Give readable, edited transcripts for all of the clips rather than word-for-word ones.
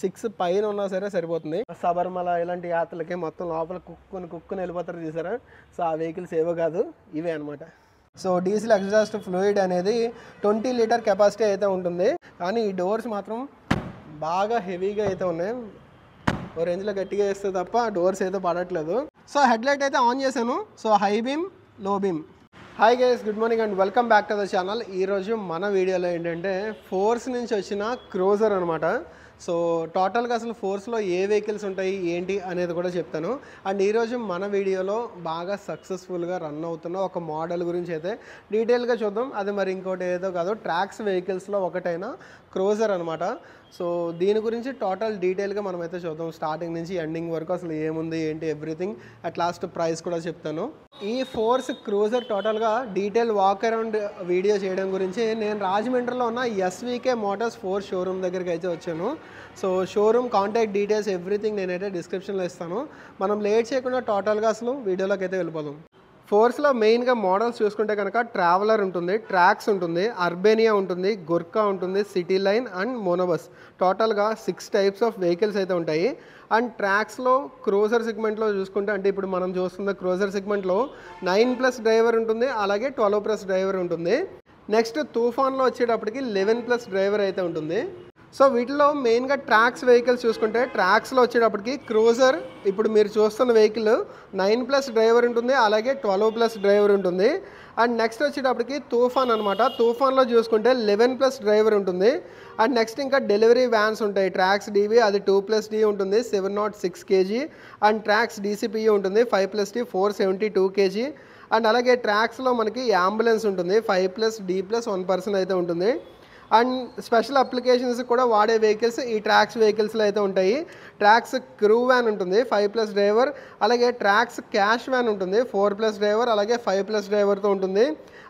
6 పైన ఉన్నా సరే సరిపోతుంది. శబరిమల ఇలాంటి యాత్రలకి మొత్తం లోపల కుక్కుని వెళ్ళిపోతారు చూసారా. సో ఆ వెహికల్స్ ఏవో కాదు, ఇవే అనమాట. సో డీజిల్ ఎగ్జాస్ట్ ఫ్లూయిడ్ అనేది 20 లీటర్ కెపాసిటీ అయితే ఉంటుంది. కానీ ఈ డోర్స్ మాత్రం బాగా హెవీగా అయితే ఉన్నాయి. ఓ రేంజ్లో గట్టిగా వేస్తే తప్ప డోర్స్ అయితే పడట్లేదు. సో హెడ్లైట్ అయితే ఆన్ చేశాను. సో హై బీమ్, లో beam. Hi guys, good morning and welcome back to the channel. ఈరోజు మన వీడియోలో ఏంటంటే ఫోర్స్ నుంచి వచ్చిన క్రూజర్ అనమాట. సో టోటల్గా అసలు ఫోర్స్లో ఏ వెహికల్స్ ఉంటాయి ఏంటి అనేది కూడా చెప్తాను. అండ్ ఈరోజు మన వీడియోలో బాగా సక్సెస్ఫుల్గా రన్ అవుతున్న ఒక మోడల్ గురించి అయితే డీటెయిల్గా చూద్దాం. అది మరి ఇంకోటి ఏదో కాదు, ట్రాక్స్ వెహికల్స్లో ఒకటైన క్రూజర్ అనమాట. సో దీని గురించి టోటల్ డీటెయిల్గా మనమైతే చూద్దాం, స్టార్టింగ్ నుంచి ఎండింగ్ వరకు అసలు ఏముంది ఏంటి ఎవ్రీథింగ్. అట్ లాస్ట్ ప్రైస్ కూడా చెప్తాను. ఈ ఫోర్స్ క్రూజర్ టోటల్గా డీటెయిల్ వాక్ అరౌండ్ వీడియో చేయడం గురించి నేను రాజమండ్రిలో ఉన్న ఎస్వీకే మోటార్స్ ఫోర్స్ షోరూమ్ దగ్గరికి అయితే వచ్చాను. So showroom contact details everything నేనైతే డిస్క్రిప్షన్లో ఇస్తాను. మనం లేట్ చేయకుండా టోటల్గా అసలు వీడియోలోకి అయితే వెళ్ళిపోదాం. ఫోర్స్లో మెయిన్గా మోడల్స్ చూసుకుంటే కనుక ట్రావెలర్ ఉంటుంది, ట్రాక్స్ ఉంటుంది, అర్బేనియా ఉంటుంది, గుర్కా ఉంటుంది, సిటీ లైన్ అండ్ మోనోబస్. టోటల్గా 6 టైప్స్ ఆఫ్ వెహికల్స్ అయితే ఉంటాయి. అండ్ ట్రాక్స్లో క్రూజర్ సెగ్మెంట్లో చూసుకుంటే, అంటే ఇప్పుడు మనం చూస్తున్న క్రూజర్ సెగ్మెంట్లో 9+ డ్రైవర్ ఉంటుంది, అలాగే 12+ డ్రైవర్ ఉంటుంది. నెక్స్ట్ తూఫాన్లో వచ్చేటప్పటికి 11+ డ్రైవర్ అయితే ఉంటుంది. సో వీటిలో మెయిన్గా ట్రాక్స్ వెహికల్స్ చూసుకుంటే, ట్రాక్స్లో వచ్చేటప్పటికి క్రూజర్ ఇప్పుడు మీరు చూస్తున్న వెహికల్ 9+ డ్రైవర్ ఉంటుంది, అలాగే 12+ డ్రైవర్ ఉంటుంది. అండ్ నెక్స్ట్ వచ్చేటప్పటికి తూఫాన్ అనమాట. తూఫాన్లో చూసుకుంటే 11+ డ్రైవర్ ఉంటుంది. అండ్ నెక్స్ట్ ఇంకా డెలివరీ వ్యాన్స్ ఉంటాయి. ట్రాక్స్ డీవీ అది 2+D ఉంటుంది, 706 kg. అండ్ ట్రాక్స్ డీసీపీయూ ఉంటుంది, 5+D 472 kg. అండ్ అలాగే ట్రాక్స్లో మనకి అంబులెన్స్ ఉంటుంది, 5+D+1 పర్సన్ అయితే ఉంటుంది. అండ్ స్పెషల్ అప్లికేషన్స్ కూడా వాడే వెహికల్స్ ఈ ట్రాక్స్ వెహికల్స్లో అయితే ఉంటాయి. ట్రాక్స్ క్రూ వ్యాన్ ఉంటుంది, 5+ డ్రైవర్. అలాగే ట్రాక్స్ క్యాష్ వ్యాన్ ఉంటుంది, 4+ డ్రైవర్, అలాగే 5+ డ్రైవర్తో ఉంటుంది.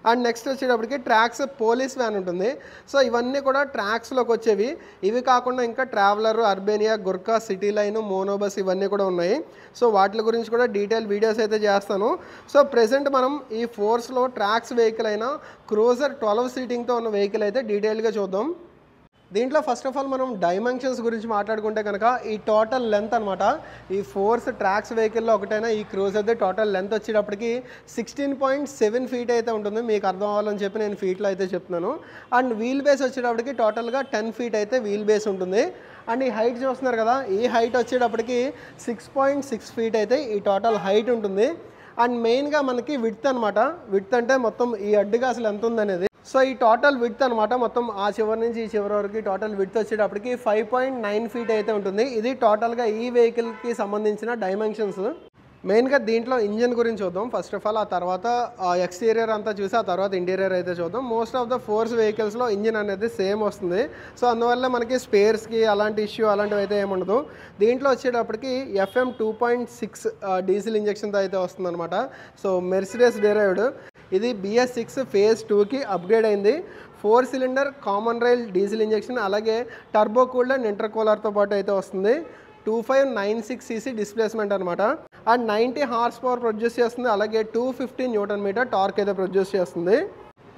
అండ్ నెక్స్ట్ వచ్చేటప్పటికి ట్రాక్స్ పోలీస్ వ్యాన్ ఉంటుంది. సో ఇవన్నీ కూడా ట్రాక్స్లోకి వచ్చేవి. ఇవి కాకుండా ఇంకా ట్రావెలర్, అర్బేనియా, గుర్కా, సిటీ లైన్, మోనోబస్ ఇవన్నీ కూడా ఉన్నాయి. సో వాటి గురించి కూడా డీటెయిల్ వీడియోస్ అయితే చేస్తాను. సో ప్రెసెంట్ మనం ఈ ఫోర్స్లో ట్రాక్స్ వెహికల్ అయినా క్రూజర్ 12 సీటింగ్తో ఉన్న వెహికల్ అయితే డీటెయిల్గా చూద్దాం. దీంట్లో ఫస్ట్ ఆఫ్ ఆల్ మనం డైమెన్షన్స్ గురించి మాట్లాడుకుంటే కనుక ఈ టోటల్ లెంత్ అనమాట. ఈ ఫోర్స్ ట్రాక్స్ వెహికల్లో ఒకటైనా ఈ క్రూజర్ది టోటల్ లెంత్ వచ్చేటప్పటికి 16.7 ఫీట్ అయితే ఉంటుంది. మీకు అర్థం అవ్వాలని చెప్పి నేను ఫీట్లో అయితే చెప్తున్నాను. అండ్ వీల్ బేస్ వచ్చేటప్పటికి టోటల్గా 10 ఫీట్ అయితే వీల్ బేస్ ఉంటుంది. అండ్ ఈ హైట్ చూస్తున్నారు కదా, ఈ హైట్ వచ్చేటప్పటికి 6.6 ఫీట్ అయితే ఈ టోటల్ హైట్ ఉంటుంది. అండ్ మెయిన్గా మనకి విడ్త్ అనమాట. విడ్త్ అంటే మొత్తం ఈ అడ్డుగా అసలు ఎంత ఉందనేది. సో ఈ టోటల్ విడ్త్ అనమాట, మొత్తం ఆ చివరి నుంచి ఈ చివరి వరకు టోటల్ విడ్త్ వచ్చేటప్పటికి 5.9 ఫీట్ అయితే ఉంటుంది. ఇది టోటల్గా ఈ వెహికల్కి సంబంధించిన డైమెన్షన్స్. మెయిన్గా దీంట్లో ఇంజన్ గురించి చూద్దాం ఫస్ట్ ఆఫ్ ఆల్. ఆ తర్వాత ఎక్స్టీరియర్ అంతా చూసి ఆ తర్వాత ఇంటీరియర్ అయితే చూద్దాం. మోస్ట్ ఆఫ్ ద ఫోర్స్ వెహికల్స్లో ఇంజిన్ అనేది సేమ్ వస్తుంది. సో అందువల్ల మనకి స్పేర్స్కి అలాంటి ఇష్యూ అలాంటివి అయితే ఏముండదు. దీంట్లో వచ్చేటప్పటికి FM 2.6 డీజిల్ ఇంజక్షన్తో అయితే వస్తుంది అనమాట. So Mercedes derived. ఇది BS6 phase 2కి అప్గ్రేడ్ అయింది. 4 cylinder common rail diesel injection, అలాగే టర్బో కూల్డ్ అండ్ ఇంటర్కూలర్తో పాటు అయితే వస్తుంది. 2596cc డిస్ప్లేస్మెంట్ అనమాట. అండ్ 90 హార్స్ పవర్ ప్రొడ్యూస్ చేస్తుంది, అలాగే 250 Nm టార్క్ అయితే ప్రొడ్యూస్ చేస్తుంది.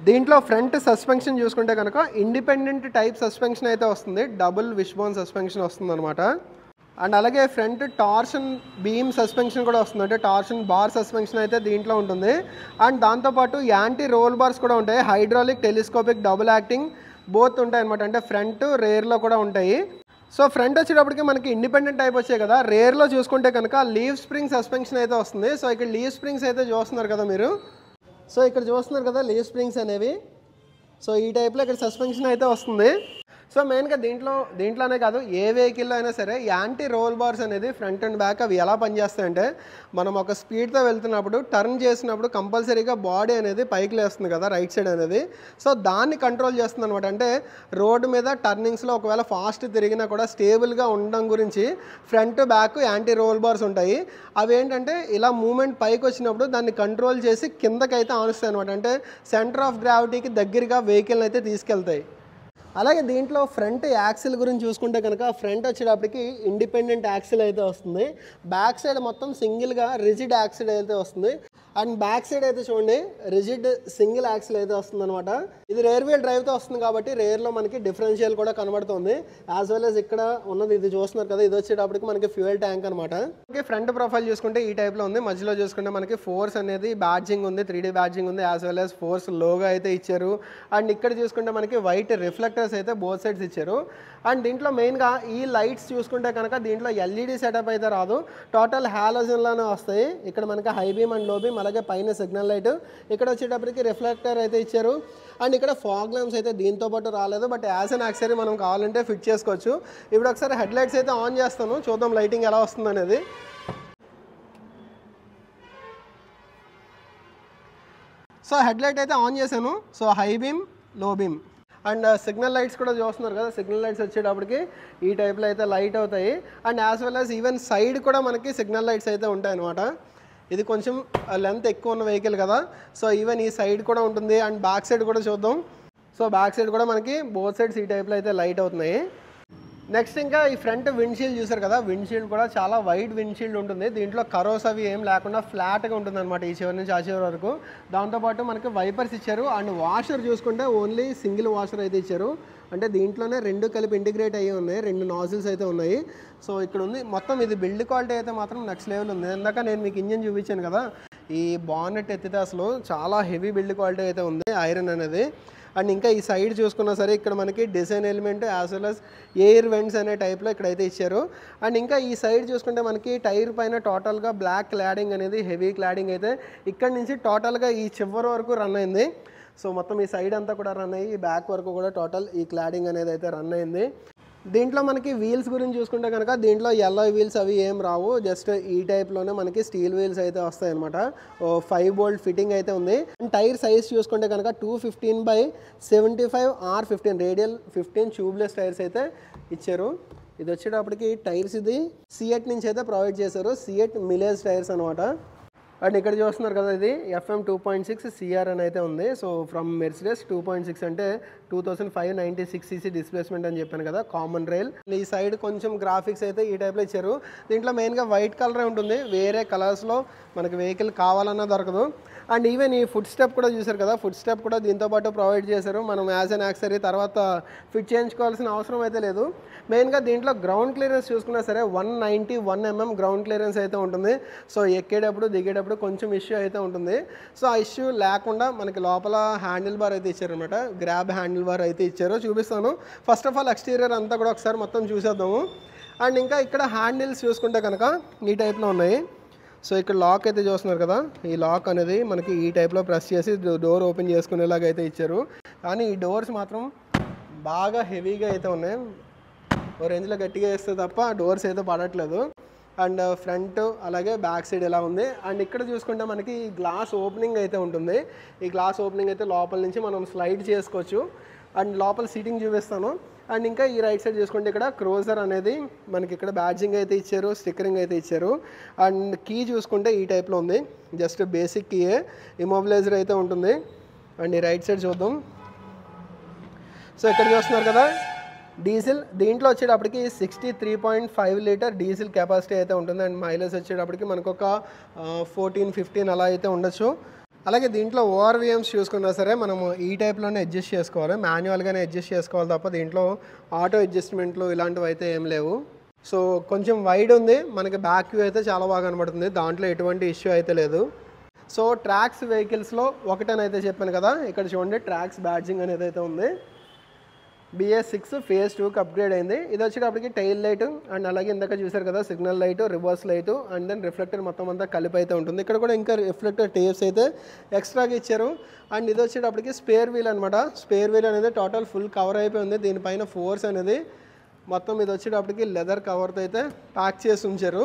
దీంట్లో ఫ్రంట్ సస్పెన్షన్ చూసుకుంటే కనుక ఇండిపెండెంట్ టైప్ సస్పెన్షన్ అయితే వస్తుంది, డబుల్ విష్బోన్ సస్పెన్షన్ వస్తుంది అనమాట. అండ్ అలాగే ఫ్రంట్ టార్షన్ బీమ్ సస్పెన్షన్ కూడా వస్తుంది, అంటే టార్షన్ బార్ సస్పెన్షన్ అయితే దీంట్లో ఉంటుంది. అండ్ దాంతోపాటు యాంటీ రోల్ బార్స్ కూడా ఉంటాయి, hydraulic, telescopic, double acting both ఉంటాయి అనమాట. అంటే ఫ్రంట్ రేర్లో కూడా ఉంటాయి. సో ఫ్రంట్ వచ్చేటప్పటికి మనకి ఇండిపెండెంట్ టైప్ వచ్చాయి కదా. రేర్లో చూసుకుంటే కనుక లీవ్ స్ప్రింగ్ సస్పెన్షన్ అయితే వస్తుంది. సో ఇక్కడ లీవ్ స్ప్రింగ్స్ అయితే చూస్తున్నారు కదా మీరు. సో ఇక్కడ చూస్తున్నారు కదా లీవ్ స్ప్రింగ్స్ అనేవి. సో ఈ టైప్లో ఇక్కడ సస్పెన్షన్ అయితే వస్తుంది. సో మెయిన్గా దీంట్లోనే కాదు ఏ వెహికల్లో అయినా సరే యాంటీ రోల్ బార్స్ అనేది ఫ్రంట్ అండ్ బ్యాక్ అవి ఎలా పనిచేస్తాయంటే, మనం ఒక స్పీడ్తో వెళ్తున్నప్పుడు టర్న్ చేసినప్పుడు కంపల్సరీగా బాడీ అనేది పైకి లేస్తుంది కదా, రైట్ సైడ్ అనేది. సో దాన్ని కంట్రోల్ చేస్తుంది అనమాట. అంటే రోడ్డు మీద టర్నింగ్స్లో ఒకవేళ ఫాస్ట్ తిరిగినా కూడా స్టేబుల్గా ఉండడం గురించి front back anti roll bars ఉంటాయి. అవి ఏంటంటే ఇలా మూమెంట్ పైకి వచ్చినప్పుడు దాన్ని కంట్రోల్ చేసి కిందకైతే ఆనుస్తాయి అనమాట. అంటే సెంటర్ ఆఫ్ గ్రావిటీకి దగ్గరగా వెహికల్ని అయితే తీసుకెళ్తాయి. అలాగే దీంట్లో ఫ్రంట్ యాక్సిల్ గురించి చూసుకుంటే కనుక ఫ్రంట్ వచ్చేటప్పటికి ఇండిపెండెంట్ యాక్సిల్ అయితే వస్తుంది. బ్యాక్ సైడ్ మొత్తం సింగిల్గా రిజిడ్ యాక్సిల్ అయితే వస్తుంది. అండ్ బ్యాక్ సైడ్ అయితే చూడండి రిజిడ్ సింగిల్ యాక్సిల్ అయితే వస్తుంది అనమాట. ఇది రేర్ వీల్ డ్రైవ్తో వస్తుంది కాబట్టి రేర్లో మనకి డిఫరెన్షియల్ కూడా కనబడుతుంది. యాజ్ వెల్ as ఇక్కడ ఉన్నది ఇది చూస్తున్నారు కదా, ఇది వచ్చేటప్పటికి మనకి ఫ్యూయల్ ట్యాంక్ అనమాట. ఫ్రంట్ ప్రొఫైల్ చూసుకుంటే ఈ టైప్లో ఉంది. మధ్యలో చూసుకుంటే మనకి ఫోర్స్ అనేది బ్యాడ్జింగ్ ఉంది, 3D బ్యాడ్జింగ్ ఉంది. As well as force logo అయితే ఇచ్చారు. అండ్ ఇక్కడ చూసుకుంటే మనకి వైట్ రిఫ్లెక్టర్స్ అయితే బోత్ సైడ్స్ ఇచ్చారు. అండ్ దీంట్లో మెయిన్గా ఈ లైట్స్ చూసుకుంటే కనుక దీంట్లో LED సెటప్ అయితే రాదు, టోటల్ హాలోజన్లోనే వస్తాయి. ఇక్కడ మనకి హై బీమ్ అండ్ లో బీమ్, అలాగే పైన సిగ్నల్ లైట్, ఇక్కడ వచ్చేటప్పటికి రిఫ్లెక్టర్ అయితే ఇచ్చారు. అండ్ ఇక్కడ ఫాగ్ ల్యాంప్స్ అయితే దీంతో పాటు రాలేదు, బట్ యాజ్ అన్ యాక్సరీ మనం కావాలంటే ఫిట్ చేసుకోవచ్చు. ఇప్పుడు ఒకసారి హెడ్ లైట్స్ అయితే ఆన్ చేస్తాను, చూద్దాం లైటింగ్ ఎలా వస్తుంది అనేది. సో హెడ్ లైట్ అయితే ఆన్ చేశాను. సో హై బీమ్, లో బీమ్ అండ్ సిగ్నల్ లైట్స్ కూడా చూస్తున్నారు కదా, సిగ్నల్ లైట్స్ వచ్చేటప్పటికి ఈ టైప్లో అయితే లైట్ అవుతాయి. And as well as even side కూడా మనకి సిగ్నల్ లైట్స్ అయితే ఉంటాయి అనమాట. ఇది కొంచెం లెంత్ ఎక్కువ ఉన్న వెహికల్ కదా, సో ఈవెన్ ఈ సైడ్ కూడా ఉంటుంది. అండ్ బ్యాక్ సైడ్ కూడా చూద్దాం. సో బ్యాక్ సైడ్ కూడా మనకి బోత్ సైడ్స్ ఈ టైప్లో అయితే లైట్ అవుతున్నాయి. నెక్స్ట్ ఇంకా ఈ ఫ్రంట్ విండ్షీల్డ్ చూసారు కదా, విండ్షీల్డ్ కూడా చాలా వైడ్ విండ్షీల్డ్ ఉంటుంది. దీంట్లో కరోస్ అవి ఏం లేకుండా ఫ్లాట్గా ఉంటుంది అనమాట ఈ చివరి నుంచి ఆ చివరి వరకు. దాంతోపాటు మనకి వైపర్స్ ఇచ్చారు. అండ్ వాషర్ చూసుకుంటే ఓన్లీ సింగిల్ వాషర్ అయితే ఇచ్చారు. అంటే దీంట్లోనే రెండు కలిపి ఇంటిగ్రేట్ అయ్యి ఉన్నాయి, 2 నాజిల్స్ అయితే ఉన్నాయి. సో ఇక్కడ ఉంది మొత్తం. ఇది బిల్డ్ క్వాలిటీ అయితే మాత్రం నెక్స్ట్ లెవెల్ ఉంది. ఇందాక నేను మీకు ఇంజిన్ చూపించాను కదా, ఈ బానెట్ ఎత్తితే అసలు చాలా హెవీ బిల్డ్ క్వాలిటీ అయితే ఉంది ఐరన్ అనేది. అండ్ ఇంకా ఈ సైడ్ చూసుకున్నా సరే ఇక్కడ మనకి design element as well as air vents అనే టైప్లో ఇక్కడైతే ఇచ్చారు. అండ్ ఇంకా ఈ సైడ్ చూసుకుంటే మనకి టైర్ పైన టోటల్గా బ్లాక్ క్లాడింగ్ అనేది, హెవీ క్లాడింగ్ అయితే ఇక్కడ నుంచి టోటల్గా ఈ చివరి వరకు రన్ అయింది. సో మొత్తం ఈ సైడ్ అంతా కూడా రన్ అయ్యి ఈ బ్యాక్ వరకు కూడా టోటల్ ఈ క్లాడింగ్ అనేది అయితే రన్ అయింది. దీంట్లో మనకి వీల్స్ గురించి చూసుకుంటే కనుక దీంట్లో ఎల్లో వీల్స్ అవి ఏం రావు, జస్ట్ ఈ టైప్లోనే మనకి స్టీల్ వీల్స్ అయితే వస్తాయి అనమాట. 5 బోల్ట్ ఫిట్టింగ్ అయితే ఉంది. అండ్ టైర్ సైజ్ చూసుకుంటే కనుక 215/75 R15 రేడియల్ 15 ట్యూబ్లెస్ టైర్స్ అయితే ఇచ్చారు. ఇది వచ్చేటప్పటికి టైర్స్ ఇది సిఎట్ నుంచి అయితే ప్రొవైడ్ చేశారు, సిఎట్ మిలేజ్ టైర్స్ అనమాట. అండ్ ఇక్కడ చూస్తున్నారు కదా, ఇది FM 2.6 CR అని అయితే ఉంది. సో ఫ్రమ్ మెర్సిడెస్ 2.6 అంటే 2596cc డిస్ప్లేస్మెంట్ అని చెప్పాను కదా, కామన్ రైల్. ఈ సైడ్ కొంచెం గ్రాఫిక్స్ అయితే ఈ టైప్లో ఇచ్చారు. దీంట్లో మెయిన్గా వైట్ కలరే ఉంటుంది, వేరే కలర్స్లో మనకి వెహికల్ కావాలన్నా దొరకదు. అండ్ ఈవెన్ ఈ ఫుడ్ స్టెప్ కూడా చూసారు కదా, ఫుడ్ స్టెప్ కూడా దీంతో పాటు ప్రొవైడ్ చేశారు. మనం యాజ్ అన్ యాక్సరీ తర్వాత ఫిట్ చేయించుకోవాల్సిన అవసరం అయితే లేదు. మెయిన్గా దీంట్లో గ్రౌండ్ క్లియరెన్స్ చూసుకున్నా సరే 191 mm గ్రౌండ్ క్లియరెన్స్ అయితే ఉంటుంది. సో ఎక్కేటప్పుడు దిగేటప్పుడు కొంచెం ఇష్యూ అయితే ఉంటుంది. సో ఆ ఇష్యూ లేకుండా మనకి లోపల హ్యాండిల్ బార్ అయితే ఇచ్చారనమాట, గ్రాబ్ హ్యాండిల్ బార్ అయితే ఇచ్చారు. చూపిస్తాను. ఫస్ట్ ఆఫ్ ఆల్ ఎక్స్టీరియర్ అంతా కూడా ఒకసారి మొత్తం చూసేద్దాము. అండ్ ఇంకా ఇక్కడ హ్యాండిల్స్ చూసుకుంటే కనుక ఈ టైప్లో ఉన్నాయి. సో ఇక్కడ లాక్ అయితే చూస్తున్నారు కదా, ఈ లాక్ అనేది మనకి ఈ టైప్లో ప్రెస్ చేసి డోర్ ఓపెన్ చేసుకునేలాగా అయితే ఇచ్చారు. కానీ ఈ డోర్స్ మాత్రం బాగా హెవీగా అయితే ఉన్నాయి, ఓ రేంజ్లో గట్టిగా వేస్తే తప్ప డోర్స్ అయితే పడట్లేదు. అండ్ ఫ్రంట్ అలాగే బ్యాక్ సైడ్ ఎలా ఉంది. అండ్ ఇక్కడ చూసుకుంటే మనకి గ్లాస్ ఓపెనింగ్ అయితే ఉంటుంది. ఈ గ్లాస్ ఓపెనింగ్ అయితే లోపల నుంచి మనం స్లైడ్ చేసుకోవచ్చు. అండ్ లోపల సీటింగ్ చూపిస్తాను. అండ్ ఇంకా ఈ రైట్ సైడ్ చూసుకుంటే ఇక్కడ క్రోజర్ అనేది మనకి ఇక్కడ బ్యాడ్జింగ్ అయితే ఇచ్చారు, స్టిక్కరింగ్ అయితే ఇచ్చారు. అండ్ కీ చూసుకుంటే ఈ టైప్లో ఉంది, జస్ట్ బేసిక్ కీయే, ఇమోబిలైజర్ అయితే ఉంటుంది. అండ్ ఈ రైట్ సైడ్ చూద్దాం. సో ఇక్కడ చూస్తున్నారు కదా డీజిల్, దీంట్లో వచ్చేటప్పటికి 63.5 లీటర్ డీజిల్ కెపాసిటీ అయితే ఉంటుంది. అండ్ మైలేజ్ వచ్చేటప్పటికి మనకు ఒక 14-15 అలా అయితే ఉండొచ్చు. అలాగే దీంట్లో ORVMs చూసుకున్నా సరే మనము ఈ టైప్లోనే అడ్జస్ట్ చేసుకోవాలి, మాన్యువల్గానే అడ్జస్ట్ చేసుకోవాలి తప్ప దీంట్లో ఆటో అడ్జస్ట్మెంట్లు ఇలాంటివి అయితే ఏం లేవు. సో కొంచెం వైడ్ ఉంది, మనకి బ్యాక్ వ్యూ అయితే చాలా బాగా కనబడుతుంది, దాంట్లో ఎటువంటి ఇష్యూ అయితే లేదు. సో ట్రాక్స్ వెహికల్స్లో ఒకటని అయితే చెప్పాను కదా, ఇక్కడ చూడండి ట్రాక్స్ బ్యాడ్జింగ్ అనేది అయితే ఉంది. BS6 phase 2కి అప్గ్రేడ్ అయింది. ఇది వచ్చేటప్పటికి టైల్ లైట్ అండ్ అలాగే ఇందాక చూసారు కదా signal light, reverse light and then reflector మొత్తం అంతా కలిపి అయితే ఉంటుంది. ఇక్కడ కూడా ఇంకా రిఫ్లెక్టర్ టేప్స్ అయితే ఎక్స్ట్రాగా ఇచ్చారు. అండ్ ఇది వచ్చేటప్పటికి స్పేర్ వీల్ అనమాట. స్పేర్ వీల్ అనేది టోటల్ ఫుల్ కవర్ అయిపోయింది, దీనిపైన ఫోర్స్ అనేది మొత్తం ఇది వచ్చేటప్పటికి లెదర్ కవర్తో అయితే ప్యాక్ చేసి ఉంచారు.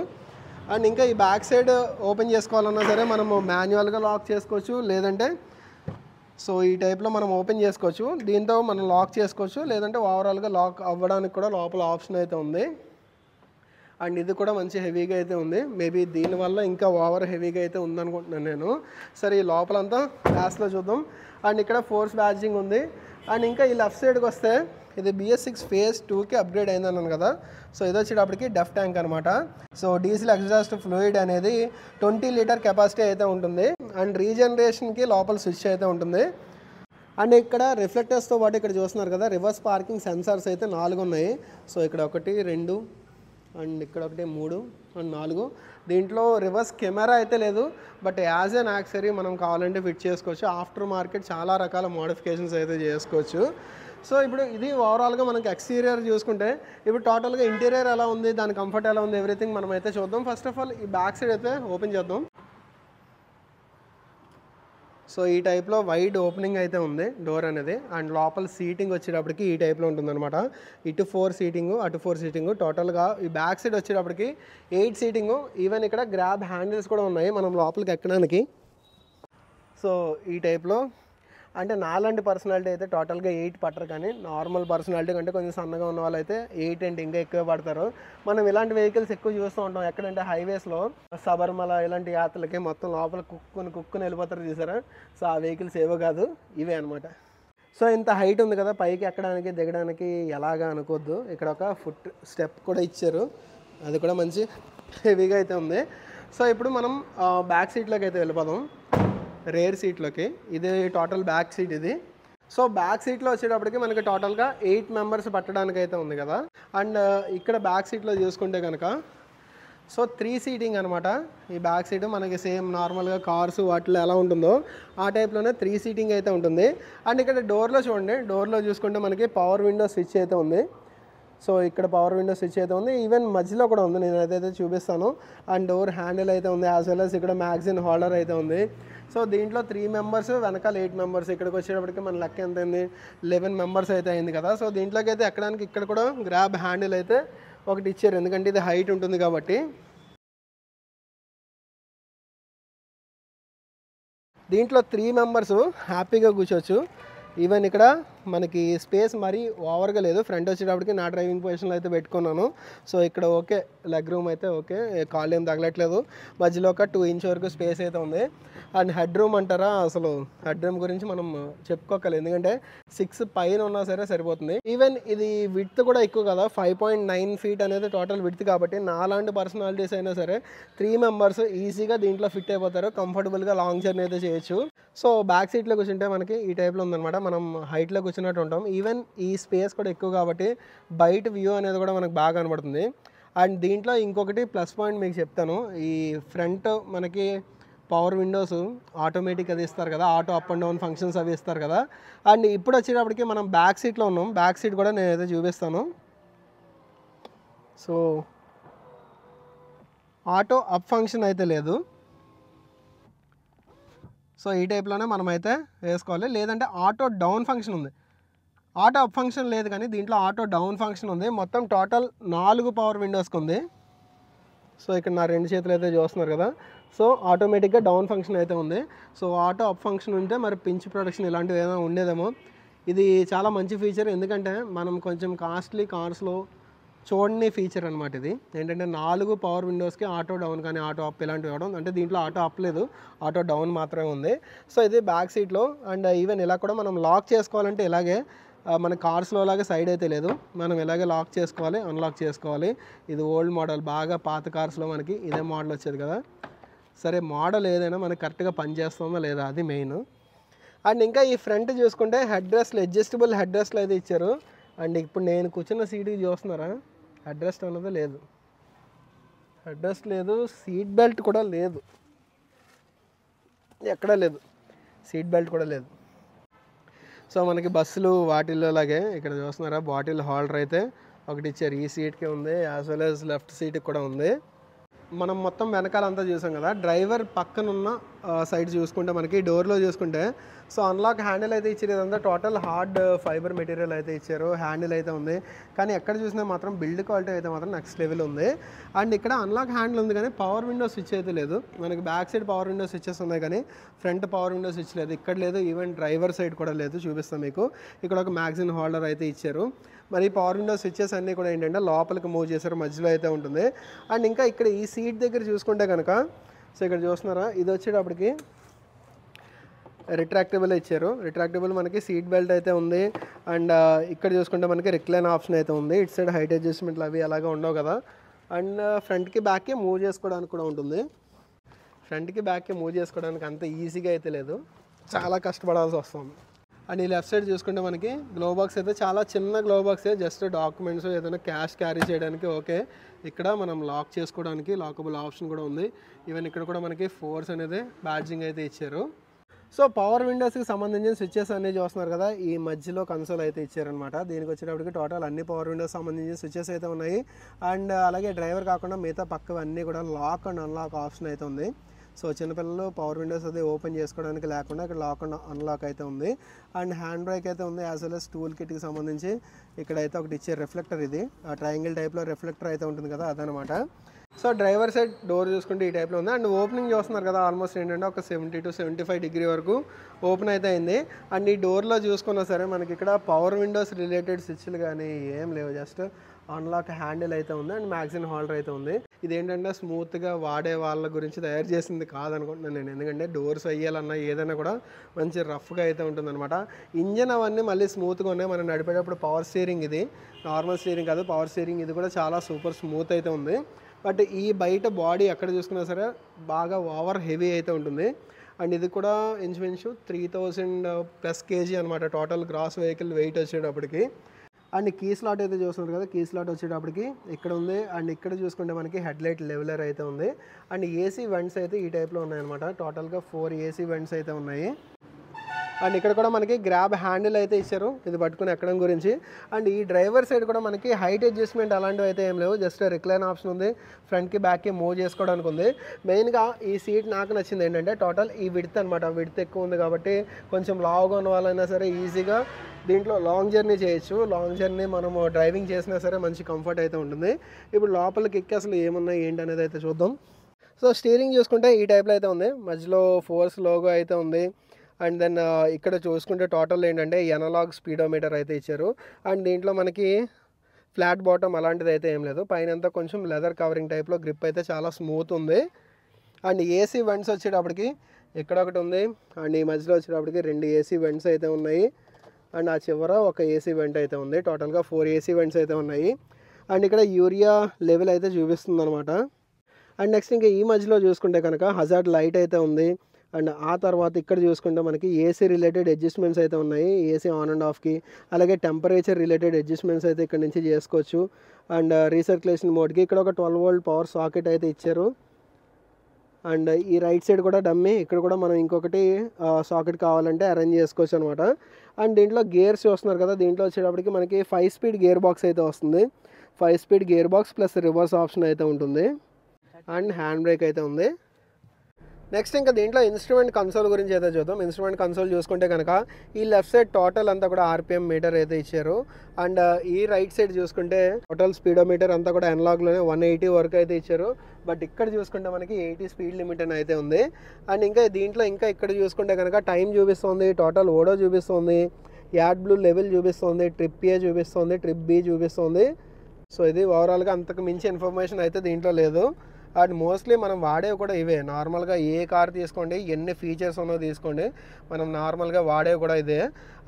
అండ్ ఇంకా ఈ బ్యాక్ సైడ్ ఓపెన్ చేసుకోవాలన్నా సరే మనము మాన్యువల్గా లాక్ చేసుకోవచ్చు, లేదంటే సో ఈ టైప్లో మనం ఓపెన్ చేసుకోవచ్చు. దీంతో మనం లాక్ చేసుకోవచ్చు, లేదంటే ఓవరాల్గా లాక్ అవ్వడానికి కూడా లోపల ఆప్షన్ అయితే ఉంది. అండ్ ఇది కూడా మంచి హెవీగా అయితే ఉంది, మేబీ దీనివల్ల ఇంకా ఓవర్ హెవీగా అయితే ఉందనుకుంటున్నాను నేను. సరే ఈ లోపలంతా గ్లాస్లో చూద్దాం. అండ్ ఇక్కడ ఫోర్స్ బ్యాడ్జింగ్ ఉంది. అండ్ ఇంకా ఈ లెఫ్ట్ సైడ్కి వస్తే ఇది BS6 phase 2కి అప్గ్రేడ్ అయిందన్నాను కదా. సో ఇది వచ్చేటప్పటికి డెఫ్ ట్యాంక్ అనమాట. సో డీజిల్ ఎగ్జాస్ట్ ఫ్లూయిడ్ అనేది 20 లీటర్ కెపాసిటీ అయితే ఉంటుంది. అండ్ రీజనరేషన్కి లోపల స్విచ్ అయితే ఉంటుంది. అండ్ ఇక్కడ రిఫ్లెక్టర్స్తో పాటు ఇక్కడ చూస్తున్నారు కదా, రివర్స్ పార్కింగ్ సెన్సార్స్ అయితే 4 ఉన్నాయి. సో ఇక్కడ 1 2 అండ్ ఇక్కడ 1 3 అండ్ 4. దీంట్లో రివర్స్ కెమెరా అయితే లేదు, బట్ యాజ్ ఎన్ యాక్సరీ మనం కావాలంటే ఫిట్ చేసుకోవచ్చు. ఆఫ్టర్ మార్కెట్ చాలా రకాల మోడిఫికేషన్స్ అయితే చేసుకోవచ్చు. సో ఇప్పుడు ఇది ఓవరాల్గా మనకి ఎక్స్టీరియర్ చూసుకుంటే, ఇప్పుడు టోటల్గా ఇంటీరియర్ ఎలా ఉంది, దాని కంఫర్ట్ ఎలా ఉంది, ఎవ్రీథింగ్ మనం అయితే చూద్దాం. ఫస్ట్ ఆఫ్ ఆల్ ఈ బ్యాక్ సైడ్ అయితే ఓపెన్ చేద్దాం. సో ఈ టైప్లో వైడ్ ఓపెనింగ్ అయితే ఉంది డోర్ అనేది. అండ్ లోపల సీటింగ్ వచ్చేటప్పటికి ఈ టైప్లో ఉంటుందన్నమాట. ఇటు 4 సీటింగు, అటు 4 సీటింగు. టోటల్గా ఈ బ్యాక్ సైడ్ వచ్చేటప్పటికి 8 సీటింగు. ఈవెన్ ఇక్కడ గ్రాబ్ హ్యాండిల్స్ కూడా ఉన్నాయి మనం లోపలికి ఎక్కడానికి. సో ఈ టైప్లో అంటే నాలాంటి పర్సనాలిటీ అయితే టోటల్గా 8 పట్టరు, కానీ నార్మల్ పర్సనాలిటీ కంటే కొంచెం సన్నగా ఉన్న వాళ్ళు అయితే 8 అంటే ఇంకా ఎక్కువ పడతారు. మనం ఇలాంటి వెహికల్స్ ఎక్కువ చూస్తూ ఉంటాం. ఎక్కడంటే హైవేస్లో సబర్మల ఇలాంటి యాత్రలకి మొత్తం లోపల కుక్కుని వెళ్ళిపోతారు చూసారా. సో ఆ వెహికల్స్ ఏవో కాదు, ఇవే అనమాట. సో ఇంత హైట్ ఉంది కదా, పైకి ఎక్కడానికి దిగడానికి ఎలాగా అనుకోవద్దు. ఇక్కడ ఒక ఫుట్ స్టెప్ కూడా ఇచ్చారు, అది కూడా మంచి హెవీగా అయితే ఉంది. సో ఇప్పుడు మనం బ్యాక్ సీట్లోకి అయితే వెళ్ళిపోదాం, రేర్ సీట్లోకి. ఇది టోటల్ బ్యాక్ సీట్ ఇది. సో బ్యాక్ సీట్లో వచ్చేటప్పటికి మనకి టోటల్గా 8 మెంబర్స్ పట్టడానికి అయితే ఉంది కదా. అండ్ ఇక్కడ బ్యాక్ సీట్లో చూసుకుంటే కనుక సో 3 సీటింగ్ అనమాట. ఈ బ్యాక్ సీట్ మనకి సేమ్ నార్మల్గా కార్స్ వాటిలో ఎలా ఉంటుందో ఆ టైప్లోనే 3 సీటింగ్ అయితే ఉంటుంది. అండ్ ఇక్కడ డోర్లో చూడండి, డోర్లో చూసుకుంటే మనకి పవర్ విండో స్విచ్ అయితే ఉంది. సో ఇక్కడ పవర్ విండో స్విచ్ అయితే ఉంది, ఈవెన్ మధ్యలో కూడా ఉంది, నేను అదైతే చూపిస్తాను. అండ్ డోర్ హ్యాండిల్ అయితే ఉంది, యాజ్ వెల్ as ఇక్కడ మ్యాగజైన్ హోల్డర్ అయితే ఉంది. సో దీంట్లో 3 మెంబర్స్, వెనకాల 8 మెంబర్స్. ఇక్కడికి వచ్చేటప్పటికి మన లెక్క ఎంత అయింది, 11 మెంబర్స్ అయితే అయింది కదా. సో దీంట్లోకి అయితే ఎక్కడానికి ఇక్కడ కూడా గ్రాబ్ హ్యాండిల్ అయితే ఒకటి ఇచ్చారు, ఎందుకంటే ఇది హైట్ ఉంటుంది కాబట్టి. దీంట్లో 3 మెంబర్స్ హ్యాపీగా కూర్చోవచ్చు. ఈవెన్ ఇక్కడ మనకి స్పేస్ మరీ ఓవర్గా లేదు. ఫ్రంట్ వచ్చేటప్పటికి నా డ్రైవింగ్ పొజిషన్లో అయితే పెట్టుకున్నాను. సో ఇక్కడ ఓకే, లెగ్ రూమ్ అయితే ఓకే, కాళ్ళు ఏం తగలట్లేదు. మధ్యలో ఒక 2 ఇంచ్ వరకు స్పేస్ అయితే ఉంది. అండ్ హెడ్ రూమ్ అంటారా, అసలు హెడ్ రూమ్ గురించి మనం చెప్పుకోగలం, ఎందుకంటే 6 పైన ఉన్నా సరే సరిపోతుంది. ఈవెన్ ఇది విడ్త్ కూడా ఎక్కువ కదా, 5.9 feet అనేది టోటల్ విడ్త్. కాబట్టి నాలాంటి పర్సనాలిటీస్ అయినా సరే 3 మెంబర్స్ ఈజీగా దీంట్లో ఫిట్ అయిపోతారు, కంఫర్టబుల్గా లాంగ్ జర్నీ అయితే చేయొచ్చు. సో బ్యాక్ సీట్లో కూర్చుంటే మనకి ఈ టైప్లో ఉందన్నమాట, మనం హైట్లో కూర్చున్నట్టు ఉంటాం. ఈవెన్ ఈ స్పేస్ కూడా ఎక్కువ కాబట్టి బయట వ్యూ అనేది కూడా మనకు బాగా కనబడుతుంది. అండ్ దీంట్లో ఇంకొకటి ప్లస్ పాయింట్ మీకు చెప్తాను. ఈ ఫ్రంట్ మనకి పవర్ విండోస్ ఆటోమేటిక్ అది ఇస్తారు కదా, auto up and down functions అవి ఇస్తారు కదా. అండ్ ఇప్పుడు వచ్చేటప్పటికి మనం బ్యాక్ సీట్లో ఉన్నాం, బ్యాక్ సీట్ కూడా నేను అయితే చూపిస్తాను. సో ఆటో అప్ ఫంక్షన్ అయితే లేదు. సో ఈ టైప్లోనే మనం అయితే వేసుకోవాలి, లేదంటే ఆటో డౌన్ ఫంక్షన్ ఉంది. ఆటో అప్ ఫంక్షన్ లేదు, కానీ దీంట్లో ఆటో డౌన్ ఫంక్షన్ ఉంది. మొత్తం టోటల్ 4 పవర్ విండోస్కి ఉంది. సో ఇక్కడ నా 2 చేతులు అయితే చూస్తున్నారు కదా. సో ఆటోమేటిక్గా డౌన్ ఫంక్షన్ అయితే ఉంది. సో ఆటో అప్ ఫంక్షన్ ఉంటే మరి పించ్ ప్రొడక్షన్ ఇలాంటివి ఏదైనా ఉండేదేమో. ఇది చాలా మంచి ఫీచర్, ఎందుకంటే మనం కొంచెం కాస్ట్లీ కార్స్లో చూడని ఫీచర్ అనమాట ఇది. ఏంటంటే 4 పవర్ విండోస్కి ఆటో డౌన్ కానీ ఆటో అప్ ఇలాంటివి ఇవ్వడం. అంటే దీంట్లో ఆటో అప్ లేదు, ఆటో డౌన్ మాత్రమే ఉంది. సో ఇది బ్యాక్ సీట్లో. అండ్ ఈవెన్ ఇలా కూడా మనం లాక్ చేసుకోవాలంటే ఇలాగే, మన కార్స్లో లాగా సైడ్ అయితే లేదు, మనం ఇలాగే లాక్ చేసుకోవాలి, అన్లాక్ చేసుకోవాలి. ఇది ఓల్డ్ మోడల్, బాగా పాత కార్స్లో మనకి ఇదే మోడల్ వచ్చేది కదా. సరే మోడల్ ఏదైనా మనకి కరెక్ట్గా పనిచేస్తుందో లేదా అది మెయిన్. అండ్ ఇంకా ఈ ఫ్రంట్ చూసుకుంటే హెడ్ రెస్ట్లు, అడ్జస్టబుల్ హెడ్ రెస్ట్లు అయితే ఇచ్చారు. అండ్ ఇప్పుడు నేను కూర్చున్న సీట్కి చూస్తున్నారా, హెడ్ రెస్ట్ అన్నది లేదు, హెడ్ రెస్ట్ లేదు, సీట్ బెల్ట్ కూడా లేదు, ఎక్కడా లేదు, సీట్ బెల్ట్ కూడా లేదు. సో మనకి బస్సులు వాటిల్లో లాగే ఇక్కడ చూస్తున్నారా, బాటిల్ హోల్డర్ అయితే ఒకటి ఇచ్చారు, ఈ సీట్కి ఉంది, యాజ్ వెల్ యాజ్ లెఫ్ట్ సీట్కి కూడా ఉంది. మనం మొత్తం వెనకాలంతా చూసాం కదా, డ్రైవర్ పక్కనున్న సైడ్ చూసుకుంటే మనకి డోర్లో చూసుకుంటే సో అన్లాక్ హ్యాండిల్ అయితే ఇచ్చారు. ఇదంతా టోటల్ హార్డ్ ఫైబర్ మెటీరియల్ అయితే ఇచ్చారు, హ్యాండిల్ అయితే ఉంది. కానీ ఎక్కడ చూసినా మాత్రం బిల్డ్ క్వాలిటీ అయితే మాత్రం నెక్స్ట్ లెవెల్ ఉంది. అండ్ ఇక్కడ అన్లాక్ హ్యాండిల్ ఉంది, కానీ పవర్ విండో స్విచ్ అయితే లేదు. మనకి back side power window switches ఉన్నాయి, కానీ ఫ్రంట్ పవర్ విండో స్విచ్ లేదు, ఇక్కడ లేదు, ఈవెన్ డ్రైవర్ సైడ్ కూడా లేదు. చూపిస్తాం మీకు, ఇక్కడ ఒక మ్యాగజైన్ హోల్డర్ అయితే ఇచ్చారు. మరి పవర్ విండో స్విచ్చెస్ అన్నీ కూడా ఏంటంటే లోపలికి మూవ్ చేశారు, మధ్యలో అయితే ఉంటుంది. అండ్ ఇంకా ఇక్కడ ఈ సీట్ దగ్గర చూసుకుంటే కనుక సో ఇక్కడ చూస్తున్నారా, ఇది వచ్చేటప్పటికి రిట్రాక్టబుల్ ఇచ్చారు. రిట్రాక్టబుల్ మనకి సీట్ బెల్ట్ అయితే ఉంది. అండ్ ఇక్కడ చూసుకుంటే మనకి రిక్లైన్ ఆప్షన్ అయితే ఉంది. ఇటు సైడ్ హైట్ అడ్జస్ట్మెంట్లు అవి అలాగే ఉండవు కదా. అండ్ ఫ్రంట్కి బ్యాక్కి మూవ్ చేసుకోవడానికి కూడా ఉంటుంది. ఫ్రంట్కి బ్యాక్కి మూవ్ చేసుకోవడానికి అంత ఈజీగా అయితే లేదు, చాలా కష్టపడాల్సి వస్తుంది. అండ్ ఈ లెఫ్ట్ సైడ్ చూసుకుంటే మనకి గ్లో బాక్స్ అయితే చాలా చిన్న గ్లో బాక్సే, జస్ట్ డాక్యుమెంట్స్ ఏదైనా క్యాష్ క్యారీ చేయడానికి ఓకే. ఇక్కడ మనం లాక్ చేసుకోవడానికి లాకబుల్ ఆప్షన్ కూడా ఉంది. ఈవెన్ ఇక్కడ కూడా మనకి ఫోర్స్ అనేది బ్యాడ్జింగ్ అయితే ఇచ్చారు. సో పవర్ విండోస్కి సంబంధించిన స్విచ్చెస్ అన్నీ చూస్తున్నారు కదా, ఈ మధ్యలో కన్సోల్ అయితే ఇచ్చారనమాట. దీనికి వచ్చేటప్పటికి టోటల్ అన్ని పవర్ విండోస్ సంబంధించిన స్విచ్చెస్ అయితే ఉన్నాయి. అండ్ అలాగే డ్రైవర్ కాకుండా మిగతా పక్కవన్నీ కూడా లాక్ అండ్ అన్లాక్ ఆప్షన్ అయితే ఉంది. సో చిన్నపిల్లలు పవర్ విండోస్ అది ఓపెన్ చేసుకోవడానికి లేకుండా ఇక్కడ లాక్ అండ్ అన్లాక్ అయితే ఉంది. అండ్ హ్యాండ్ బ్రేక్ అయితే ఉంది, యాజ్ వెల్ as టూల్ కిట్కి సంబంధించి ఇక్కడైతే ఒకటి ఇచ్చే రిఫ్లెక్టర్, ఇది ట్రయాంగిల్ టైప్లో రిఫ్లెక్టర్ అయితే ఉంటుంది కదా అదనమాట. సో డ్రైవర్ సైడ్ డోర్ చూసుకుంటే ఈ టైప్లో ఉంది. అండ్ ఓపెనింగ్ చూస్తున్నారు కదా, ఆల్మోస్ట్ ఏంటంటే ఒక 70 to 75 డిగ్రీ వరకు ఓపెన్ అయితే అయింది. అండ్ ఈ డోర్లో చూసుకున్నా సరే మనకి ఇక్కడ పవర్ విండోస్ రిలేటెడ్ స్విచ్లు కానీ ఏం లేవు, జస్ట్ అన్లాక్ హ్యాండిల్ అయితే ఉంది అండ్ మ్యాగజైన్ హోల్డర్ అయితే ఉంది. ఇదేంటంటే స్మూత్గా వాడే వాళ్ళ గురించి తయారు చేసింది కాదనుకుంటున్నాను నేను, ఎందుకంటే డోర్స్ వేయాలన్నా ఏదైనా కూడా మంచి రఫ్గా అయితే ఉంటుందన్నమాట. ఇంజన్ అవన్నీ మళ్ళీ స్మూత్గా ఉన్నాయి. మనం నడిపేటప్పుడు పవర్ స్టీరింగ్, ఇది నార్మల్ స్టీరింగ్ కాదు, పవర్ స్టీరింగ్. ఇది కూడా చాలా సూపర్ స్మూత్ అయితే ఉంది. బట్ ఈ బయట బాడీ ఎక్కడ చూసుకున్నా సరే బాగా ఓవర్ హెవీ అయితే ఉంటుంది. అండ్ ఇది కూడా ఇంచుమించు 3000+ kg అనమాట టోటల్ గ్రాస్ వెహికల్ వెయిట్ వచ్చేటప్పటికి. అండ్ కీ స్లాట్ అయితే చూస్తున్నారు కదా, కీ స్లాట్ వచ్చేటప్పటికి ఇక్కడ ఉంది. అండ్ ఇక్కడ చూసుకుంటే మనకి హెడ్ లైట్ లెవెలర్ అయితే ఉంది. అండ్ ఏసీ వెంట్స్ అయితే ఈ టైప్లో ఉన్నాయన్నమాట. టోటల్గా 4 ఏసీ వెంట్స్ అయితే ఉన్నాయి. అండ్ ఇక్కడ కూడా మనకి గ్రాబ్ హ్యాండిల్ అయితే ఇచ్చారు, ఇది పట్టుకుని ఎక్కడం గురించి. అండ్ ఈ డ్రైవర్ సైడ్ కూడా మనకి హైట్ అడ్జస్ట్మెంట్ అలాంటివి అయితే ఏం లేవు, జస్ట్ రిక్లైన్ ఆప్షన్ ఉంది, ఫ్రంట్కి బ్యాక్కి మూవ్ చేసుకోవడానికి ఉంది. మెయిన్గా ఈ సీట్ నాకు నచ్చింది ఏంటంటే టోటల్ ఈ విడ్త్ అనమాట. విడ్త్ ఎక్కువ ఉంది కాబట్టి కొంచెం లావుగా ఉన్న వాళ్ళైనా సరే ఈజీగా దీంట్లో లాంగ్ జర్నీ చేయొచ్చు. లాంగ్ జర్నీ మనము డ్రైవింగ్ చేసినా సరే మంచి కంఫర్ట్ అయితే ఉంటుంది. ఇప్పుడు లోపలికి ఎక్కి అసలు ఏమున్నాయి ఏంటి అనేది అయితే చూద్దాం. సో స్టీరింగ్ చూసుకుంటే ఈ టైప్లో అయితే ఉంది, మధ్యలో ఫోర్స్ లోగో అయితే ఉంది. అండ్ దెన్ ఇక్కడ చూసుకుంటే టోటల్ ఏంటంటే ఎనలాగ్ స్పీడోమీటర్ అయితే ఇచ్చారు. అండ్ దీంట్లో మనకి ఫ్లాట్ బాటమ్ అలాంటిది అయితే ఏం లేదు, పైన అంతా కొంచెం లెదర్ కవరింగ్ టైప్లో, గ్రిప్ అయితే చాలా స్మూత్ ఉంది. అండ్ ఏసీ వెంట్స్ వచ్చేటప్పటికి ఇక్కడ ఒకటి ఉంది. అండ్ ఈ మధ్యలో వచ్చేటప్పటికి 2 ఏసీ వెంట్స్ అయితే ఉన్నాయి. అండ్ ఆ చివర ఒక ఏసీ వెంట్ అయితే ఉంది. టోటల్గా 4 ఏసీ వెంట్స్ అయితే ఉన్నాయి. అండ్ ఇక్కడ యూరియా లెవెల్ అయితే చూపిస్తుంది అనమాట. అండ్ నెక్స్ట్ ఇంకా ఈ మధ్యలో చూసుకుంటే కనుక హజార్డ్ లైట్ అయితే ఉంది. అండ్ ఆ తర్వాత ఇక్కడ చూసుకుంటే మనకి ఏసీ రిలేటెడ్ అడ్జస్ట్మెంట్స్ అయితే ఉన్నాయి, ఏసీ ఆన్ అండ్ ఆఫ్కి. అలాగే టెంపరేచర్ రిలేటెడ్ అడ్జస్ట్మెంట్స్ అయితే ఇక్కడ నుంచి చేసుకోవచ్చు. అండ్ రీసర్క్యులేషన్ మోడ్కి ఇక్కడ ఒక 12 volt పవర్ సాకెట్ అయితే ఇచ్చారు. అండ్ ఈ రైట్ సైడ్ కూడా డమ్మీ, ఇక్కడ కూడా మనం ఇంకొకటి సాకెట్ కావాలంటే అరేంజ్ చేసుకోవచ్చు అనమాట. అండ్ దీంట్లో గేర్స్ చూస్తున్నారు కదా, దీంట్లో వచ్చేటప్పటికి మనకి 5 speed గేర్ బాక్స్ అయితే వస్తుంది. 5 speed gear box plus reverse option అయితే ఉంటుంది. అండ్ హ్యాండ్ బ్రేక్ అయితే ఉంది. నెక్స్ట్ ఇంకా దీంట్లో ఇన్స్ట్రుమెంట్ కన్సోల్ గురించి అయితే చూద్దాం. ఇన్స్ట్రుమెంట్ కన్సోల్ చూసుకుంటే కనుక ఈ లెఫ్ట్ సైడ్ టోటల్ అంతా కూడా RPM మీటర్ అయితే ఇచ్చారు. అండ్ ఈ రైట్ సైడ్ చూసుకుంటే టోటల్ స్పీడోమీటర్ అంతా కూడా అనలాగ్లోనే 180 వరకు అయితే ఇచ్చారు. బట్ ఇక్కడ చూసుకుంటే మనకి 80 స్పీడ్ లిమిట్ అని అయితే ఉంది. అండ్ ఇంకా దీంట్లో ఇంకా ఇక్కడ చూసుకుంటే కనుక టైం చూపిస్తుంది, టోటల్ ఓడో చూపిస్తుంది, యాడ్ బ్లూ లెవెల్ చూపిస్తుంది, ట్రిప్ A చూపిస్తుంది, ట్రిప్ B చూపిస్తుంది. సో ఇది ఓవరాల్గా అంతకు మించి ఇన్ఫర్మేషన్ అయితే దీంట్లో లేదు. అండ్ మోస్ట్లీ మనం వాడేవి కూడా ఇవే. నార్మల్గా ఏ కార్ తీసుకోండి, ఎన్ని ఫీచర్స్ ఉన్నో తీసుకోండి, మనం నార్మల్గా వాడేవి కూడా ఇదే.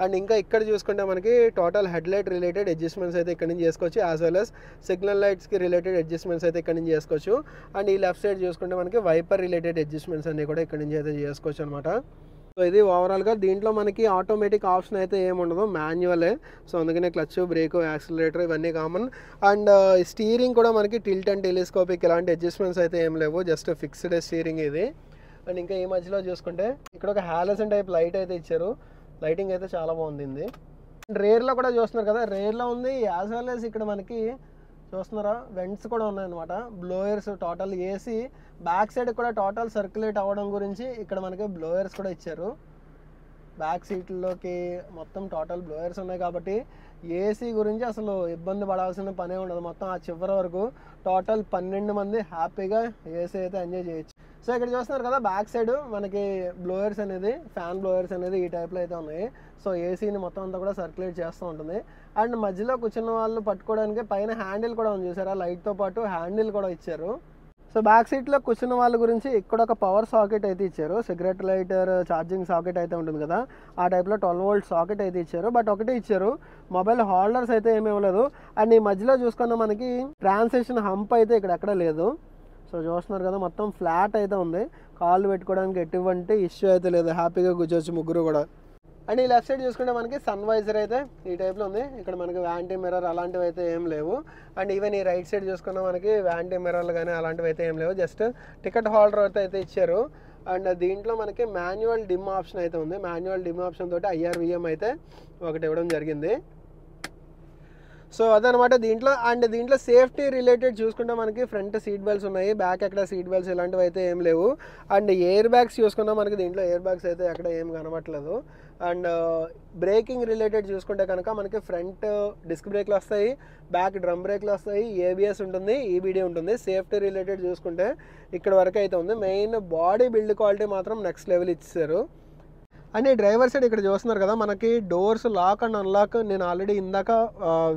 అండ్ ఇంకా ఇక్కడ చూసుకుంటే మనకి total headlight related adjustments అయితే ఇక్కడ నుంచి చేసుకోవచ్చు, యాజ్ వెల్ as సిగ్నల్ లైట్స్కి రిలేటెడ్ అడ్జస్ట్మెంట్స్ అయితే ఇక్కడ నుంచి చేసుకోవచ్చు. అండ్ ఈ లెఫ్ట్ సైడ్ చూసుకుంటే మనకి వైపర్ రిలేటెడ్ అడ్జస్ట్మెంట్స్ అన్నీ కూడా ఇక్కడ నుంచి అయితే చేసుకోవచ్చు అనమాట. సో ఇది ఓవరాల్గా దీంట్లో మనకి ఆటోమేటిక్ ఆప్షన్ అయితే ఏముండదు, మాన్యువలే. సో అందుకనే క్లచ్, బ్రేక్, యాక్సిలరేటర్ ఇవన్నీ కామన్. అండ్ స్టీరింగ్ కూడా మనకి టిల్ట్ అండ్ టెలిస్కోపిక్ ఇలాంటి అడ్జస్ట్మెంట్స్ అయితే ఏం లేవు, జస్ట్ ఫిక్స్డ్ స్టీరింగ్ ఇది. అండ్ ఇంకా ఈ మధ్యలో చూసుకుంటే ఇక్కడ ఒక హాలోజన్ టైప్ లైట్ అయితే ఇచ్చారు, లైటింగ్ అయితే చాలా బాగుంది. రేర్లో కూడా చూస్తున్నారు కదా, రేర్లో ఉంది, యాజ్ వెల్ as ఇక్కడ మనకి చూస్తున్నారా వెంట్స్ కూడా ఉన్నాయన్నమాట, blowers. Total AC back side కూడా టోటల్ సర్క్యులేట్ అవ్వడం గురించి ఇక్కడ మనకి బ్లోయర్స్ కూడా ఇచ్చారు. బ్యాక్ సీట్లోకి మొత్తం టోటల్ బ్లోయర్స్ ఉన్నాయి కాబట్టి ఏసీ గురించి అసలు ఇబ్బంది పడాల్సిన పనే ఉండదు. మొత్తం ఆ చివరి వరకు టోటల్ 12 మంది హ్యాపీగా ఏసీ అయితే ఎంజాయ్ చేయొచ్చు. సో ఇక్కడ చూస్తున్నారు కదా, బ్యాక్ సైడ్ మనకి బ్లోయర్స్ అనేది, ఫ్యాన్ బ్లోయర్స్ అనేది ఈ టైప్లో అయితే ఉన్నాయి. సో ఏసీని మొత్తం అంతా కూడా సర్క్యులేట్ చేస్తూ ఉంటుంది. అండ్ మధ్యలో కూర్చున్న వాళ్ళు పట్టుకోవడానికి పైన హ్యాండిల్ కూడా ఉంది చూసారా, లైట్తో పాటు హ్యాండిల్ కూడా ఇచ్చారు. సో బ్యాక్ సీట్లో కూర్చున్న వాళ్ళ గురించి ఇక్కడ ఒక పవర్ సాకెట్ అయితే ఇచ్చారు. సిగరెట్ లైటర్ ఛార్జింగ్ సాకెట్ అయితే ఉంటుంది కదా, ఆ టైప్లో 12 వోల్ట్ సాకెట్ అయితే ఇచ్చారు. బట్ ఒకటే ఇచ్చారు, మొబైల్ హోల్డర్స్ అయితే ఏమీ ఇవ్వలేదు. అండ్ ఈ మధ్యలో చూసుకున్న మనకి ట్రాన్సిషన్ హంప్ అయితే ఇక్కడ ఎక్కడ లేదు. సో చూస్తున్నారు కదా, మొత్తం ఫ్లాట్ అయితే ఉంది. కాళ్ళు పెట్టుకోవడానికి ఎటువంటి ఇష్యూ అయితే లేదు, హ్యాపీగా కూర్చోవచ్చు ముగ్గురు కూడా. అండ్ ఈ లెఫ్ట్ సైడ్ చూసుకుంటే మనకి సన్ వైజర్ అయితే ఈ టైప్లో ఉంది. ఇక్కడ మనకి వ్యాంటీ మిర్రర్ అలాంటివి అయితే ఏం లేవు. అండ్ ఈవెన్ ఈ రైట్ సైడ్ చూసుకున్నా మనకి వ్యాంటీ మిర్రర్లు కానీ అలాంటివి అయితే ఏం లేవు, జస్ట్ టికెట్ హోల్డర్ అయితే ఇచ్చారు. అండ్ దీంట్లో మనకి మాన్యువల్ డిమ్ ఆప్షన్ అయితే ఉంది. మాన్యువల్ డిమ్ ఆప్షన్ తోటి IRVM అయితే ఒకటి ఇవ్వడం జరిగింది. సో అదనమాట దీంట్లో. అండ్ దీంట్లో సేఫ్టీ రిలేటెడ్ చూసుకుంటే మనకి ఫ్రంట్ సీట్ బెల్ట్స్ ఉన్నాయి, బ్యాక్ ఎక్కడ సీట్ బెల్ట్స్ ఇలాంటివి అయితే ఏం లేవు. అండ్ ఎయిర్ బ్యాగ్స్ చూసుకున్నా మనకి దీంట్లో ఎయిర్ బ్యాగ్స్ అయితే ఎక్కడ ఏం కనబట్టలేదు. అండ్ బ్రేకింగ్ రిలేటెడ్ చూసుకుంటే కనుక మనకి ఫ్రంట్ డిస్క్ బ్రేక్లు వస్తాయి, బ్యాక్ డ్రమ్ బ్రేక్లు వస్తాయి, ABS ఉంటుంది, EBD ఉంటుంది. సేఫ్టీ రిలేటెడ్ చూసుకుంటే ఇక్కడ వరకు అయితే ఉంది. మెయిన్ బాడీ బిల్డ్ క్వాలిటీ మాత్రం నెక్స్ట్ లెవెల్ ఇచ్చారు. అండ్ ఈ డ్రైవర్ సైడ్ ఇక్కడ చూస్తున్నారు కదా, మనకి డోర్స్ లాక్ అండ్ అన్లాక్ నేను ఆల్రెడీ ఇందాక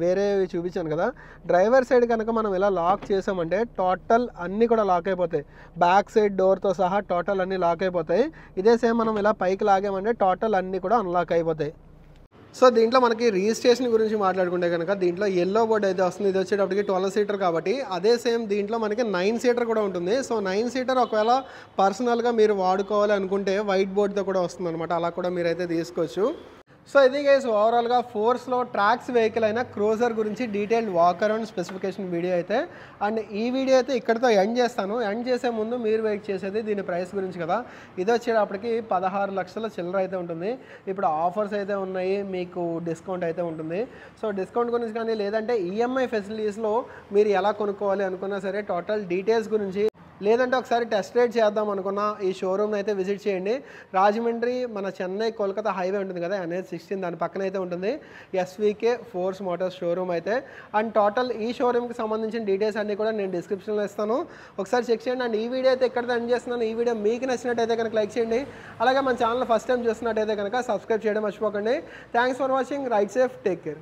వేరే చూపించాను కదా. డ్రైవర్ సైడ్ కనుక మనం ఇలా లాక్ చేసామంటే టోటల్ అన్నీ కూడా లాక్ అయిపోతాయి. బ్యాక్ సైడ్ డోర్తో సహా టోటల్ అన్నీ లాక్ అయిపోతాయి. ఇదే సేమ్ మనం ఇలా పైకి లాగామంటే టోటల్ అన్నీ కూడా అన్లాక్ అయిపోతాయి. సో దీంట్లో మనకి రిజిస్ట్రేషన్ గురించి మాట్లాడుకుంటే కనుక దీంట్లో ఎల్లో బోర్డ్ అయితే వస్తుంది. ఇది వచ్చేటప్పటికి 12 సీటర్ కాబట్టి. అదే సేమ్ దీంట్లో మనకి 9 సీటర్ కూడా ఉంటుంది. సో 9 సీటర్ ఒకవేళ పర్సనల్గా మీరు వాడుకోవాలి అనుకుంటే వైట్ బోర్డ్తో కూడా వస్తుంది అనమాట, అలా కూడా మీరైతే తీసుకోవచ్చు. సో ఇది గైస్ ఓవరాల్గా ఫోర్స్లో ట్రాక్స్ వెహికల్ అయిన క్రూజర్ గురించి detailed walk around specification video అయితే. అండ్ ఈ వీడియో అయితే ఇక్కడితో ఎండ్ చేస్తాను. ఎండ్ చేసే ముందు మీరు వెయిట్ చేసేది దీని ప్రైస్ గురించి కదా. ఇది వచ్చేటప్పటికి 16 లక్షల చిల్లర అయితే ఉంటుంది. ఇప్పుడు ఆఫర్స్ అయితే ఉన్నాయి, మీకు డిస్కౌంట్ అయితే ఉంటుంది. సో డిస్కౌంట్ గురించి కానీ లేదంటే EMI ఫెసిలిటీస్లో మీరు ఎలా కొనుక్కోవాలి అనుకున్నా సరే టోటల్ డీటెయిల్స్ గురించి, లేదంటే ఒకసారి టెస్ట్ రైడ్ చేద్దాం అనుకున్న ఈ షోరూమ్ని అయితే విజిట్ చేయండి. రాజమండ్రి మన చెన్నై కోల్కతా హైవే ఉంటుంది కదా, NH16, దాని పక్కన అయితే ఉంటుంది SVK ఫోర్స్ మోటార్స్ షోరూమ్ అయితే. అండ్ టోటల్ ఈ షోరూమ్కి సంబంధించిన డీటెయిల్స్ అన్నీ కూడా నేను డిస్క్రిప్షన్లో ఇస్తాను, ఒకసారి చెక్ చేయండి. అండ్ ఈ వీడియో అయితే ఎక్కడితో ఎండ్ చేస్తున్నాను. ఈ వీడియో మీకు నచ్చినట్టయితే కనుక లైక్ చేయండి. అలాగే మన ఛానల్ ఫస్ట్ టైం చూస్తున్నట్టయితే కనుక సబ్స్క్రైబ్ చేయడం మర్చిపోకండి. Thanks for watching. Right safe, take care.